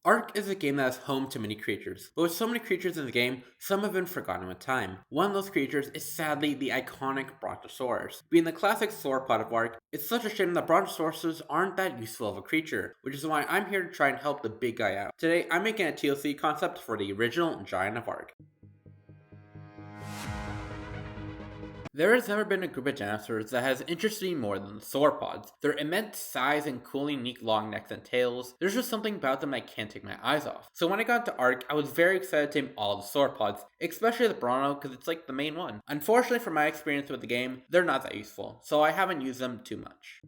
Ark is a game that is home to many creatures, but with so many creatures in the game, some have been forgotten with time. One of those creatures is sadly the iconic Brontosaurus. Being the classic sauropod of Ark, it's such a shame that Brontosauruses aren't that useful of a creature, which is why I'm here to try and help the big guy out. Today, I'm making a TLC concept for the original Giant of Ark. There has never been a group of dinosaurs that has interested me more than the sauropods. Their immense size and cool unique long necks and tails, there's just something about them I can't take my eyes off. So when I got into Ark, I was very excited to tame all the sauropods, especially the Bronto because it's like the main one. Unfortunately for my experience with the game, they're not that useful, so I haven't used them too much.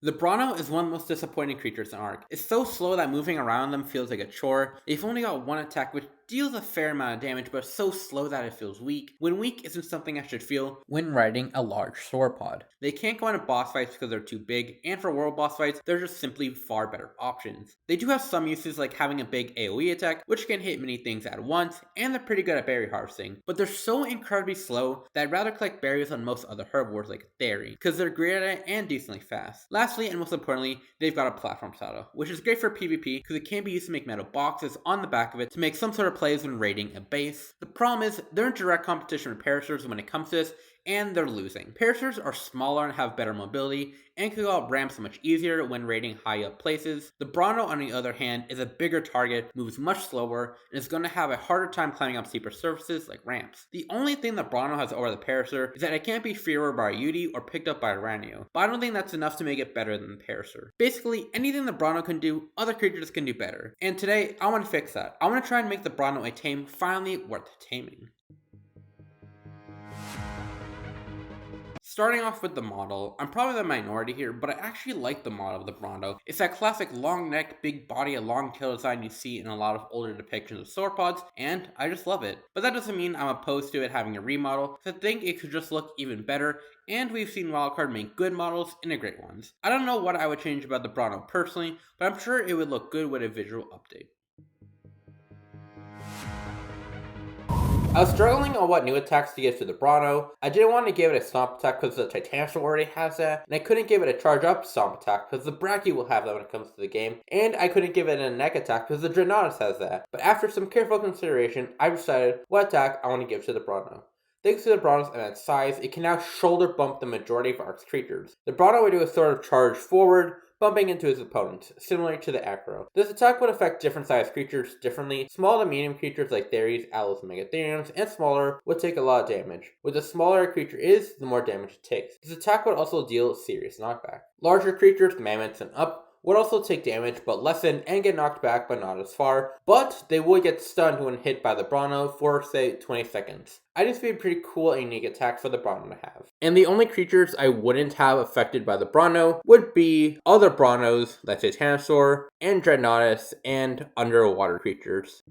The Bronto is one of the most disappointing creatures in Ark. It's so slow that moving around them feels like a chore. They've only got one attack which deals a fair amount of damage but so slow that it feels weak, when weak isn't something I should feel when riding a large sauropod. They can't go into boss fights because they're too big, and for world boss fights, they're just simply far better options. They do have some uses like having a big AoE attack, which can hit many things at once, and they're pretty good at berry harvesting, but they're so incredibly slow that I'd rather collect berries on most other herbivores like dairy, because they're great at it and decently fast. Lastly, and most importantly, they've got a platform saddle, which is great for PvP because it can be used to make metal boxes on the back of it to make some sort of plays when raiding a base. The problem is, they're in direct competition with Parasaurs when it comes to this, and they're losing. Parasaurs are smaller and have better mobility, and can go up ramps much easier when raiding high up places. The Bronto, on the other hand, is a bigger target, moves much slower, and is going to have a harder time climbing up steeper surfaces like ramps. The only thing the Bronto has over the Parasaur is that it can't be freered by a Yudi or picked up by a Ranio, but I don't think that's enough to make it better than the Parasaur. Basically, anything the Bronto can do, other creatures can do better. And today, I want to fix that. I want to try and make the Bronto a tame finally worth taming. Starting off with the model, I'm probably the minority here, but I actually like the model of the Bronto. It's that classic long neck, big body, and long tail design you see in a lot of older depictions of sauropods, and I just love it. But that doesn't mean I'm opposed to it having a remodel, because I think it could just look even better, and we've seen Wildcard make good models, integrate ones. I don't know what I would change about the Bronto personally, but I'm sure it would look good with a visual update. I was struggling on what new attacks to give to the Bronto. I didn't want to give it a Stomp attack because the Titanosaur already has that, and I couldn't give it a Charge Up Stomp attack because the Brachii will have that when it comes to the game, and I couldn't give it a Neck attack because the Dreadnoughtus has that. But after some careful consideration, I decided what attack I want to give to the Bronto. Thanks to the Bronto's immense size, it can now shoulder bump the majority of Ark's creatures. The Bronto would do a sort of charge forward, bumping into his opponents, similar to the Acro. This attack would affect different sized creatures differently. Small to medium creatures like Theres, Owls, and Megatheriums, and smaller would take a lot of damage. What the smaller a creature is, the more damage it takes. This attack would also deal serious knockback. Larger creatures, mammoths, and up, would also take damage, but lessen and get knocked back, but not as far. But they would get stunned when hit by the Bronto for, say, 20 seconds. I just think a pretty cool and unique attack for the Bronto to have. And the only creatures I wouldn't have affected by the Bronto would be other Brontos, like Titanosaur, and Dreadnoughtus, and underwater creatures.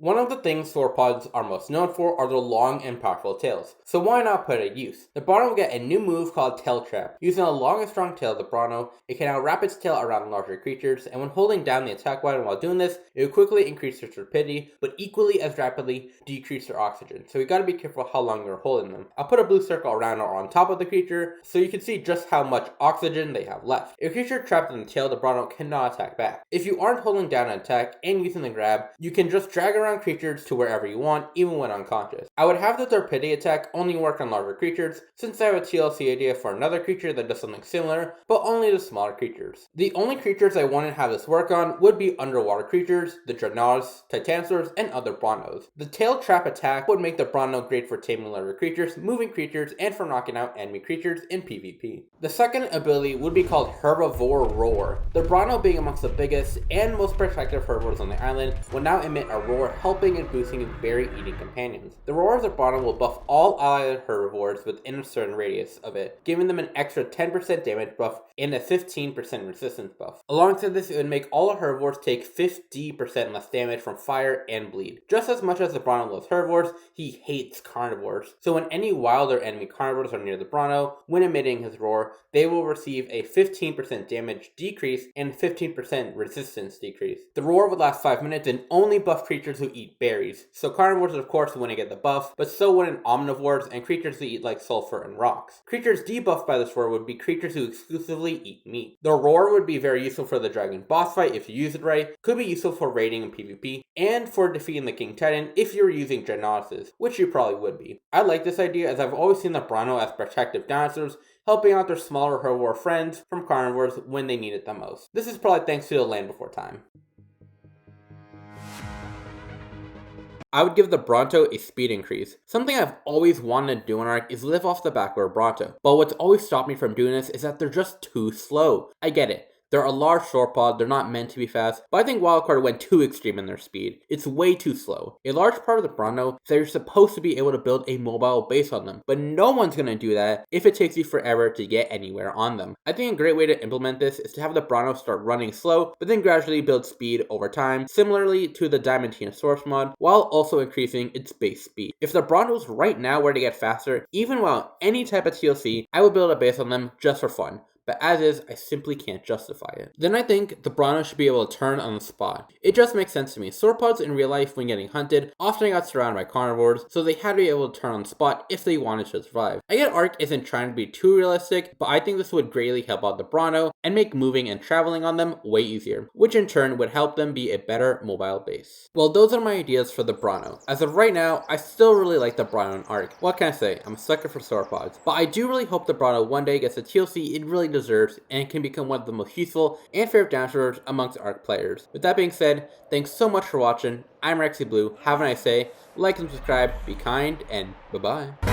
One of the things sauropods are most known for are their long and powerful tails, so why not put it to use? The Bronto will get a new move called Tail Trap. Using a long and strong tail of the Bronto, it can now wrap its tail around larger creatures, and when holding down the attack button while doing this, it will quickly increase their rapidity, but equally as rapidly decrease their oxygen, so you gotta be careful how long you're holding them. I'll put a blue circle around or on top of the creature, so you can see just how much oxygen they have left. If a creature trapped in the tail, the Bronto cannot attack back. If you aren't holding down an attack and using the grab, you can just drag around creatures to wherever you want, even when unconscious. I would have the Torpidity attack only work on larger creatures, since I have a TLC idea for another creature that does something similar, but only to smaller creatures. The only creatures I want to have this work on would be underwater creatures, the Dreadnoughtus, Titanosaurs, and other Brontos. The Tail Trap attack would make the Bronto great for taming larger creatures, moving creatures, and for knocking out enemy creatures in PvP. The second ability would be called Herbivore Roar. The Bronto, being amongst the biggest and most protective herbivores on the island, will now emit a roar, helping and boosting its berry-eating companions. The roar of the Bronto will buff all allied herbivores within a certain radius of it, giving them an extra 10% damage buff and a 15% resistance buff. Alongside this, it would make all the herbivores take 50% less damage from fire and bleed. Just as much as the Bronto loves herbivores, he hates carnivores. So when any wild or enemy carnivores are near the Bronto, when emitting his roar, they will receive a 15% damage decrease and 15% resistance decrease. The roar would last 5 minutes and only buff creatures who who eat berries. So carnivores of course wouldn't get the buff, but so wouldn't omnivores and creatures who eat like sulfur and rocks. Creatures debuffed by this roar would be creatures who exclusively eat meat. The roar would be very useful for the dragon boss fight if you use it right, could be useful for raiding and PvP, and for defeating the King Titan if you were using Dreadnoughts, which you probably would be. I like this idea as I've always seen the Bronto as protective dinosaurs, helping out their smaller herbivore friends from carnivores when they need it the most. This is probably thanks to the Land Before Time. I would give the Bronto a speed increase. Something I've always wanted to do in Ark is live off the back of a Bronto, but what's always stopped me from doing this is that they're just too slow. I get it. They're a large sauropod, they're not meant to be fast, but I think Wildcard went too extreme in their speed. It's way too slow. A large part of the Bronto is that you're supposed to be able to build a mobile base on them, but no one's going to do that if it takes you forever to get anywhere on them. I think a great way to implement this is to have the Bronto start running slow, but then gradually build speed over time, similarly to the Diamantinosaurus mod, while also increasing its base speed. If the Brontos right now were to get faster, even without any type of TLC, I would build a base on them just for fun. But as is, I simply can't justify it. Then I think the Bronto should be able to turn on the spot. It just makes sense to me. Sauropods in real life when getting hunted often got surrounded by carnivores, so they had to be able to turn on the spot if they wanted to survive. I get Ark isn't trying to be too realistic, but I think this would greatly help out the Bronto and make moving and traveling on them way easier, which in turn would help them be a better mobile base. Well, those are my ideas for the Bronto. As of right now, I still really like the Bronto in Ark. What can I say? I'm a sucker for sauropods. But I do really hope the Bronto one day gets the TLC it really deserves and can become one of the most useful and favorite dinosaurs amongst Ark players. With that being said, thanks so much for watching. I'm Rexy Blue. Have a nice day. Like and subscribe, be kind, and bye-bye.